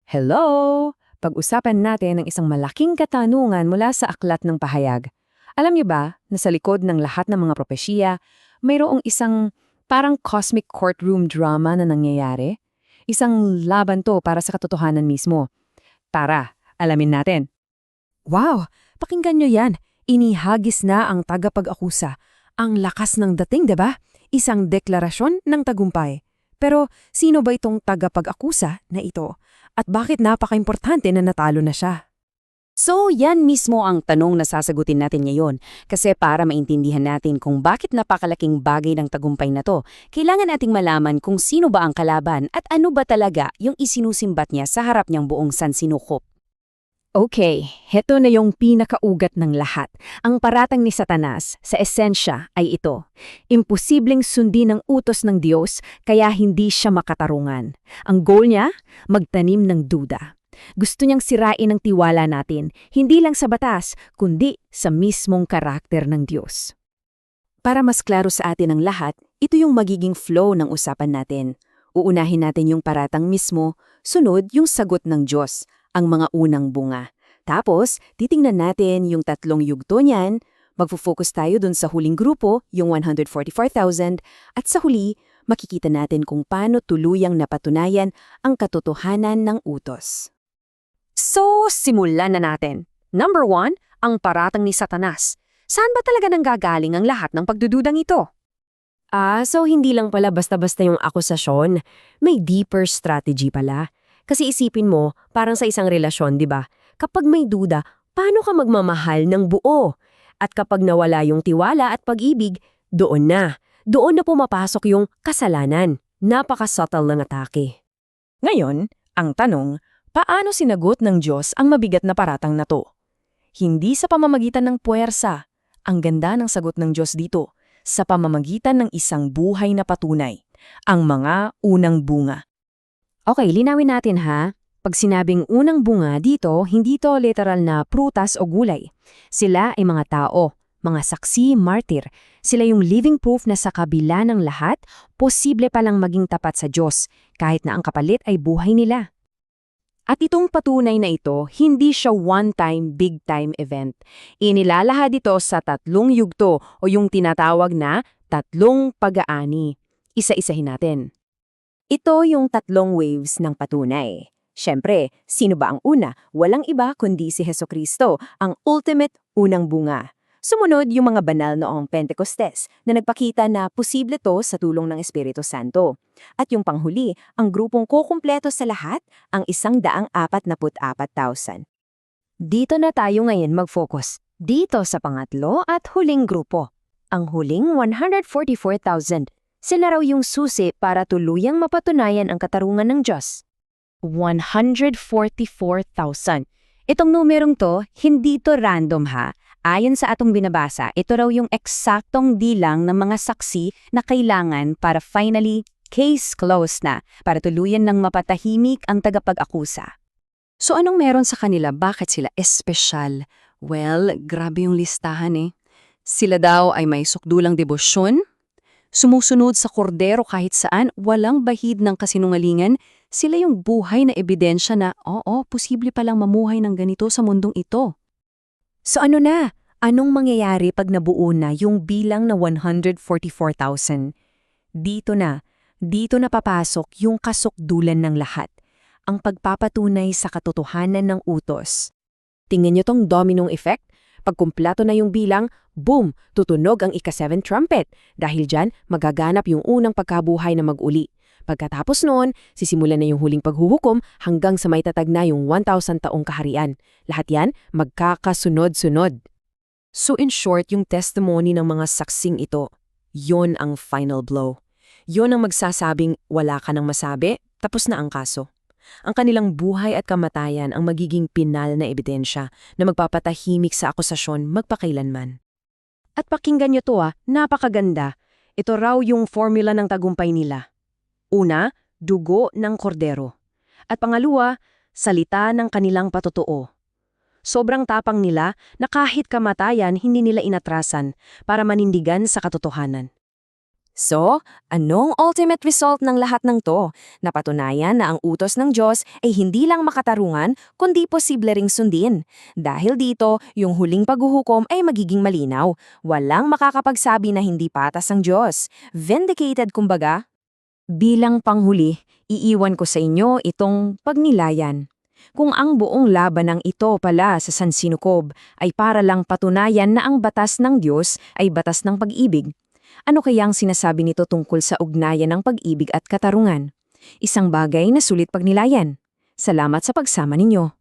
Hello! Pag-usapan natin ang isang malaking katanungan mula sa aklat ng pahayag. Alam niyo ba na sa likod ng lahat ng mga propesya, mayroong isang parang cosmic courtroom drama na nangyayari? Isang laban to para sa katotohanan mismo. Tara, alamin natin. Wow! Pakinggan nyo yan. Inihagis na ang tagapag-akusa. Ang lakas ng dating, diba? Isang deklarasyon ng tagumpay. Pero sino ba itong tagapag-akusa na ito? At bakit napaka-importante na natalo na siya? So, yan mismo ang tanong na sasagutin natin ngayon. Kasi para maintindihan natin kung bakit napakalaking bagay ng tagumpay na to, kailangan nating malaman kung sino ba ang kalaban at ano ba talaga yung isinusimbat niya sa harap niyang buong sansinukop. Okay, heto na yung pinakaugat ng lahat. Ang paratang ni Satanas sa esensya ay ito. Imposibleng sundin ang utos ng Diyos kaya hindi siya makatarungan. Ang goal niya, magtanim ng duda. Gusto niyang sirain ang tiwala natin, hindi lang sa batas, kundi sa mismong karakter ng Diyos. Para mas klaro sa atin ang lahat, ito yung magiging flow ng usapan natin. Uunahin natin yung paratang mismo, sunod yung sagot ng Diyos, ang mga unang bunga. Tapos, titingnan natin yung tatlong yugto niyan, magfo-focus tayo dun sa huling grupo, yung 144,000, at sa huli, makikita natin kung paano tuluyang napatunayan ang katotohanan ng utos. So, simulan na natin. Number 1, ang paratang ni Satanas. Saan ba talaga nanggagaling ang lahat ng pagdududang ito? So hindi lang pala basta-basta yung akusasyon. May deeper strategy pala. Kasi isipin mo, parang sa isang relasyon, di ba? Kapag may duda, paano ka magmamahal ng buo? At kapag nawala yung tiwala at pag-ibig, doon na. Doon na pumapasok yung kasalanan. Napaka-subtle ng atake. Ngayon, ang tanong, paano sinagot ng Diyos ang mabigat na paratang na to? Hindi sa pamamagitan ng puwersa. Ang ganda ng sagot ng Diyos dito, sa pamamagitan ng isang buhay na patunay, ang mga unang bunga. Okay, linawin natin ha. Pag sinabing unang bunga dito, hindi to literal na prutas o gulay. Sila ay mga tao, mga saksi, martir. Sila yung living proof na sa kabila ng lahat, posible palang maging tapat sa Diyos, kahit na ang kapalit ay buhay nila. At itong patunay na ito, hindi siya one-time, big-time event. Inilalahad ito sa tatlong yugto o yung tinatawag na tatlong pag-aani. Isa-isahin natin. Ito yung tatlong waves ng patunay. Siyempre, sino ba ang una? Walang iba kundi si Hesukristo, ang ultimate unang bunga. Sumunod yung mga banal noong Pentecostes na nagpakita na posible to sa tulong ng Espiritu Santo. At yung panghuli, ang grupong kukumpleto sa lahat, ang 144,000. Dito na tayo ngayon mag-focus. Dito sa pangatlo at huling grupo. Ang huling 144,000. Sila raw yung susi para tuluyang mapatunayan ang katarungan ng Diyos. 144,000. Itong numerong to, hindi to random ha. Ayon sa atong binabasa, ito raw yung eksaktong bilang ng mga saksi na kailangan para finally case closed na, para tuluyan ng mapatahimik ang tagapag-akusa. So anong meron sa kanila? Bakit sila espesyal? Well, grabe yung listahan eh. Sila daw ay may sukdulang debosyon, sumusunod sa kordero kahit saan, walang bahid ng kasinungalingan, sila yung buhay na ebidensya na, oo, posible palang mamuhay ng ganito sa mundong ito. So ano na? Anong mangyayari pag nabuo na yung bilang na 144,000? Dito na papasok yung kasukdulan ng lahat. Ang pagpapatunay sa katotohanan ng utos. Tingnan nyo tong dominong effect. Pag kumpleto na yung bilang, boom, tutunog ang ika-7 trumpet. Dahil dyan, magaganap yung unang pagkabuhay na mag-uli. Pagkatapos noon, sisimulan na yung huling paghuhukom hanggang sa may tatag na yung 1,000 taong kaharian. Lahat yan, magkakasunod-sunod. So in short, yung testimony ng mga saksing ito, yon ang final blow. Yon ang magsasabing wala ka nang masabi, tapos na ang kaso. Ang kanilang buhay at kamatayan ang magiging pinal na ebidensya na magpapatahimik sa akusasyon magpakailanman. At pakinggan nyo to napakaganda. Ito raw yung formula ng tagumpay nila. Una, dugo ng kordero. At pangalawa, salita ng kanilang patotoo. Sobrang tapang nila na kahit kamatayan hindi nila inatrasan para manindigan sa katotohanan. So, anong ultimate result ng lahat ng to? Napatunayan na ang utos ng Diyos ay hindi lang makatarungan, kundi posible ring sundin. Dahil dito, yung huling paghuhukom ay magiging malinaw. Walang makakapagsabi na hindi patas ang Diyos. Vindicated kumbaga. Bilang panghuli, iiwan ko sa inyo itong pagnilayan. Kung ang buong labanang ito pala sa San Sinukob ay para lang patunayan na ang batas ng Diyos ay batas ng pag-ibig, ano kayang sinasabi nito tungkol sa ugnayan ng pag-ibig at katarungan? Isang bagay na sulit pagnilayan. Salamat sa pagsama ninyo.